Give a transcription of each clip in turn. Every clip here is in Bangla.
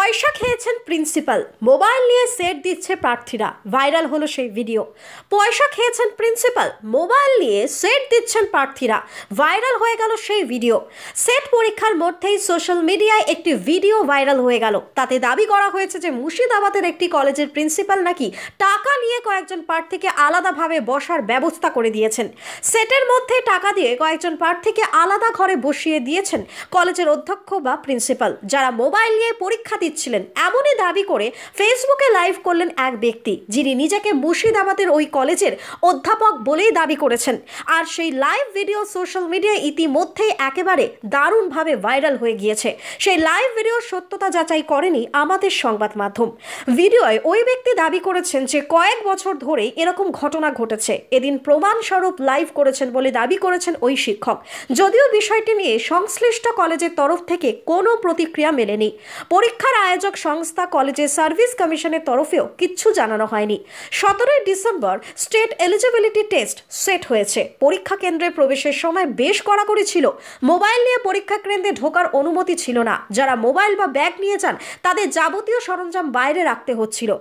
পয়সা খেয়েছেন প্রিন্সিপাল, মোবাইল নিয়ে সেট দিচ্ছে প্রার্থীরা, ভাইরাল হলো সেই ভিডিও। পয়সা খেয়েছেন প্রিন্সিপাল, মোবাইল নিয়ে সেট দিচ্ছেন প্রার্থীরা, ভাইরাল হয়ে গেল সেই ভিডিও। সেট পরীক্ষার মধ্যেই সোশ্যাল মিডিয়ায় একটি ভিডিও ভাইরাল হয়ে গেল। তাতে দাবি করা হয়েছে যে মুর্শিদাবাদের একটি কলেজের প্রিন্সিপাল নাকি টাকা নিয়ে কয়েকজন প্রার্থীকে আলাদাভাবে বসার ব্যবস্থা করে দিয়েছেন। সেটের মধ্যে টাকা দিয়ে কয়েকজন প্রার্থীকে আলাদা ঘরে বসিয়ে দিয়েছেন কলেজের অধ্যক্ষ বা প্রিন্সিপাল, যারা মোবাইল নিয়ে পরীক্ষা দিচ্ছিলেন। এমনই দাবি করে ফেসবুকে লাইভ করলেন এক ব্যক্তি, যিনি নিজেকে মুর্শিদাবাদের ওই কলেজের অধ্যাপক বলেই দাবি করেছেন। আর সেই লাইভ ভিডিও সোশ্যাল মিডিয়ায় ইতিমধ্যেই একেবারে দারুণভাবে ভাইরাল হয়ে গিয়েছে। সেই লাইভ ভিডিওর সত্যতা যাচাই করেনি আমাদের সংবাদ মাধ্যম। ভিডিওয় ওই ব্যক্তি দাবি করেছেন যে কয়েক বছর ধরেই এরকম ঘটনা ঘটেছে। এদিন প্রমাণস্বরূপ লাইভ করেছেন বলে দাবি করেছেন ওই শিক্ষক। যদিও বিষয়টি নিয়ে সংশ্লিষ্ট কলেজের তরফ থেকে কোনো প্রতিক্রিয়া মেলেনি। পরীক্ষার আয়োজক সংস্থা কলেজের সার্ভিস কমিশনের তরফেও কিচ্ছু জানানো হয়নি। 17 December state eligibility test set হয়েছে। পরীক্ষা কেন্দ্রে প্রবেশের সময় বেশ কড়াকড়ি ছিল। মোবাইল নিয়ে পরীক্ষা কেন্দ্রে ঢোকার অনুমতি ছিল না। যারা মোবাইল বা ব্যাগ নিয়ে যান তাদের যাবতীয় সরঞ্জাম বাইরে রাখতে হচ্ছিল।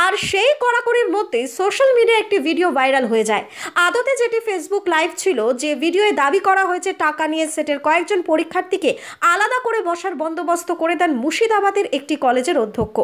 আর সেই কড়াকড়ির মধ্যে সোশ্যাল মিডিয়ায় একটি ভিডিও ভাইরাল হয়ে যায়। আদতে যেটি ফেসবুক লাইভ ছিল, যে ভিডিওয়ে দাবি করা হয়েছে টাকা নিয়ে সেটের কয়েকজন পরীক্ষার্থীকে আলাদা করে বসার বন্দোবস্ত করে দেন মুর্শিদাবাদের একটি কলেজের অধ্যক্ষ।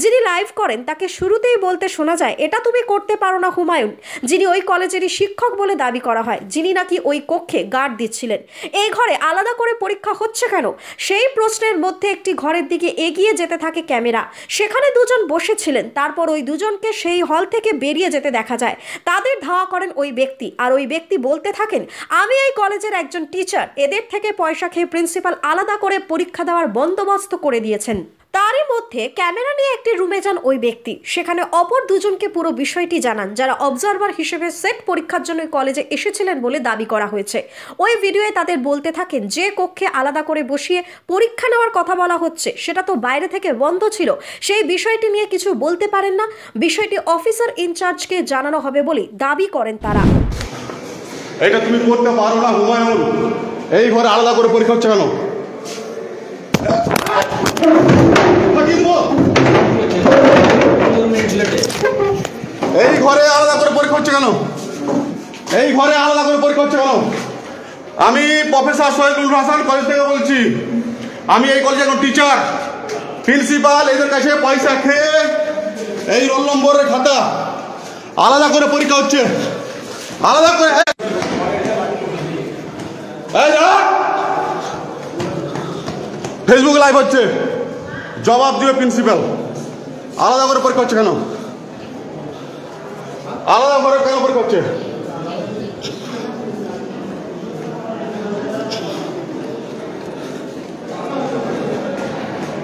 যিনি লাইভ করেন তাকে শুরুতেই বলতে শোনা যায়, এটা তুমি করতে পারো না হুমায়ুন, যিনি ওই কলেজেরই শিক্ষক বলে দাবি করা হয়, যিনি নাকি ওই কক্ষে গার্ড দিচ্ছিলেন। এই ঘরে আলাদা করে পরীক্ষা হচ্ছে কেন? সেই প্রশ্নের মধ্যে একটি ঘরের দিকে এগিয়ে যেতে থাকে ক্যামেরা। সেখানে দুজন বসেছিলেন। তারপর ওই দুজনকে সেই হল থেকে বেরিয়ে যেতে দেখা যায়। তাদের ধাওয়া করেন ওই ব্যক্তি। আর ওই ব্যক্তি বলতে থাকেন, আমি এই কলেজের একজন টিচার, এদের থেকে পয়সা খেয়ে প্রিন্সিপাল আলাদা করে পরীক্ষা দেওয়ার বন্দোবস্ত করে দিয়েছেন। তারই মধ্যে ক্যামেরা নিয়ে একটি রুমে যান ওই ব্যক্তি। সেখানে অপর দুজনকে পুরো বিষয়টি জানান, যারা অবজারভার হিসেবে সেট পরীক্ষার জন্য কলেজে এসেছিলেন বলে দাবি করা হয়েছে। ওই ভিডিওয়ে তাদের বলতে থাকেন, যে কক্ষে আলাদা করে বসিয়ে পরীক্ষা নেওয়ার কথা বলা হচ্ছে সেটা তো বাইরে থেকে বন্ধ ছিল, সেই বিষয়টি নিয়ে কিছু বলতে পারেন না। বিষয়টি অফিসার ইনচার্জকে জানানো হবে বলে দাবি করেন তারা। এটা তুমি করতে পারো না হুমায়ুন, এই ঘরে আলাদা করে পরীক্ষা হচ্ছে কেন? এই ঘরে আলাদা করে পরীক্ষা হচ্ছে কেন? এই ঘরে আলাদা করে পরীক্ষা হচ্ছে কেন? আমি প্রফেসর শহীদুল হাসান কলেজ থেকে বলছি। আমি এই কলেজের একজন টিচার। প্রিন্সিপাল এদের কাছে পয়সা খেয়ে এই রোল নম্বরের খাতা আলাদা করে পরীক্ষা হচ্ছে, আলাদা করে। ফেসবুক লাইভ হচ্ছে, জবাব দিবে প্রিন্সিপাল। আলাদা করে পরীক্ষা হচ্ছে কেন? আলাদা করে কেন পরীক্ষা হচ্ছে?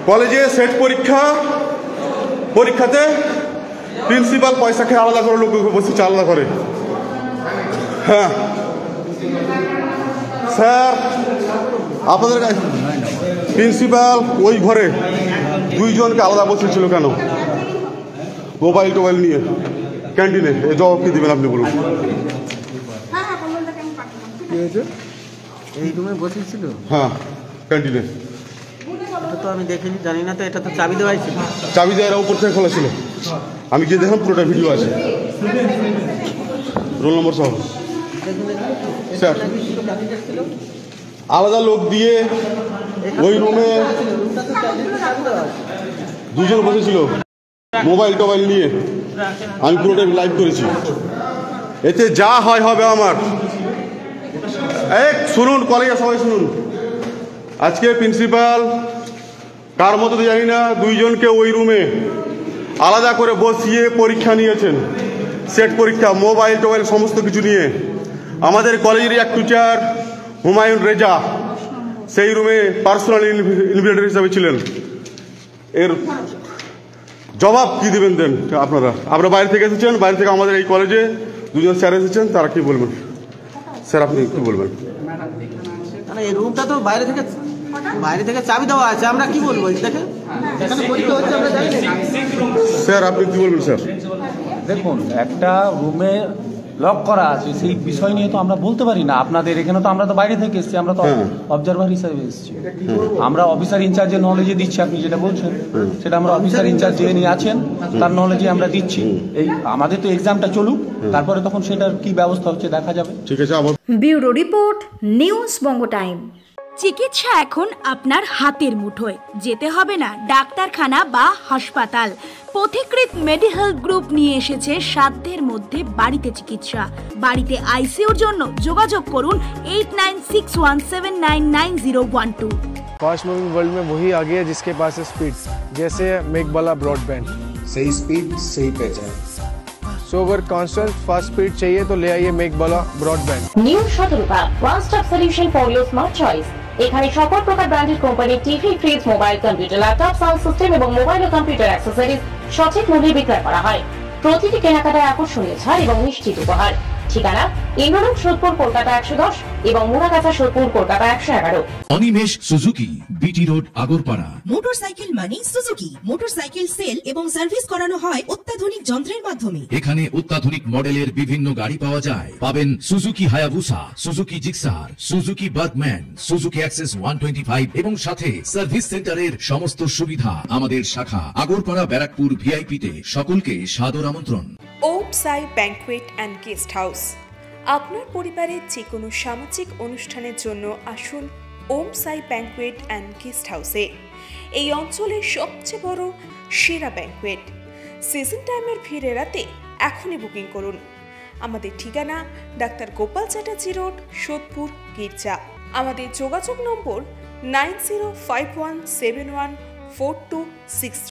কলেজে সেট পরীক্ষাতে প্রিন্সিপাল পয়সা খেয়ে আলাদা করে লোক বসেছে, আলাদা করে। হ্যাঁ স্যার, আপনাদের প্রিন্সিপাল ওই ঘরে দুইজনকে আলাদা বসেছিল কেন? মোবাইল টোবাইল নিয়ে ক্যান্টিনে। এই জবাব কি দেবেন আপনি বলুন? এই রুমে বসেছিল? হ্যাঁ, ক্যান্টিনে। এটা তো আমি দেখিনি, জানি না তো। এটা তো চাবি দেওয়াই ছিল। চাবি দেওয়ার উপর থেকে খোলা ছিল। আমি গিয়ে দেখলাম, পুরোটা ভিডিও আছে, রোল নম্বর সহ। স্যার, আলাদা লোক দিয়ে ওই রুমে দুজন বসেছিল মোবাইল টোবাইল নিয়ে। আমি পুরোটা লাইভ করেছি। এতে যা হয় হবে আমার। শুনুন, কলেজে সবাই শুনুন। আজকে প্রিন্সিপাল কার মতো জানি না, দুইজনকে ওই রুমে আলাদা করে বসিয়ে পরীক্ষা নিয়েছেন, সেট পরীক্ষা, মোবাইল টোবাইল সমস্ত কিছু নিয়ে। আমাদের কলেজের এক টিচার হুমায়ুন রেজা সেই রুমে পার্সোনাল ইনভিজিলেটর হিসাবে ছিলেন। এর জবাব কি দেবেন দেন আপনারা বাইরে থেকে এসেছেন। বাইরে থেকে আমাদের এই কলেজে দুজন স্যার এসেছেন, তারা কি বলবেন? স্যার, আপনি কি বলবেন? এই রুমটা তো বাইরে থেকে চাবি দেওয়া আছে, আমরা কি বলবো? দেখেন স্যার, আপনি কি বলবেন? স্যার দেখুন, একটা রুমে লক করা আছে সেই বিষয় নিয়ে তো আমরা বলতে পারি না। আপনাদের এখানে তো আমরা তো বাইরে থেকে এসেছি, আমরা তো অবজারভার হিসাবে এসেছি। আমরা অফিসার ইনচার্জের নলেজে দিচ্ছি, আপনি যেটা বলছেন সেটা আমরা অফিসার ইনচার্জ যিনি আছেন তার নলেজে আমরা দিচ্ছি। এই আমাদের তো এক্সামটা চলুক, তারপরে তখন সেটার কি ব্যবস্থা হচ্ছে দেখা যাবে। ঠিক আছে। ব্যুরো রিপোর্ট, নিউজ বঙ্গ টাইম। চিকিৎসা এখন আপনার হাতের মুঠোয়, যেতে হবে না ডাক্তারখানা বা হাসপাতাল। পথিকৃৎ মেডিহেলথ গ্রুপ নিয়ে এসেছে সাধ্যের মধ্যে বাড়িতে চিকিৎসা। বাড়িতে আইসিইউর জন্য যোগাযোগ করুন 8961799012। फास्ट मूविंग वर्ल्ड में वही आगे है जिसके पास है स्पीड, जैसे मेघबाला ब्रॉडबैंड। सही स्पीड सही पहचान। सो अगर कांस्टेंट फास्ट स्पीड चाहिए तो ले आइए मेघबाला ब्रॉडबैंड। নিউ সতর্কতা, one stop solution for your smart choice. এখানে সকল প্রকার branded company TV, fridge, mobile, computer, laptop, sound system এবং মোবাইল ও কম্পিউটার অ্যাক্সেসরিজ সঠিক মূল্যে বিক্রয় করা হয়। প্রতিটি কেনাকাটায় আকর্ষণীয় ছাড় এবং নিশ্চিত উপহার। ঠিকানা ইন্দ্রনগর, সোদপুর, কলকাতা 110 এবং Muragachha, Sodepur, Kolkata 111। Animesh Suzuki, BT road, Agarpara. Motorcycle মানে সুজুকি। মোটরসাইকেল সেল এবং সার্ভিস করানো হয় অত্যাধুনিক যন্ত্রের মাধ্যমে। এখানে অত্যাধুনিক মডেলের বিভিন্ন গাড়ি পাওয়া যায়। পাবেন Suzuki Hayabusa, Suzuki Gixxer, Suzuki Bergman, Suzuki access 125 এবং সাথে সার্ভিস সেন্টারের সমস্ত সুবিধা। আমাদের শাখা আগরপাড়া, ব্যারাকপুর ভিআইপি তে। সকলকে সাদর আমন্ত্রণ। ওম সাই ব্যাংকুয়েট অ্যান্ড গেস্ট হাউস। আপনার পরিবারের যে কোনো সামাজিক অনুষ্ঠানের জন্য আসুন ওম সাই ব্যাংকুয়েট অ্যান্ড গেস্ট হাউসে। এই অঞ্চলের সবচেয়ে বড় সেরা ব্যাংকুয়েট। সিজন টাইমের ভিড় এড়াতে এখনই বুকিং করুন। আমাদের ঠিকানা ডাক্তার গোপাল চ্যাটার্জি রোড, সোদপুর, গির্জা। আমাদের যোগাযোগ নম্বর 9051714263।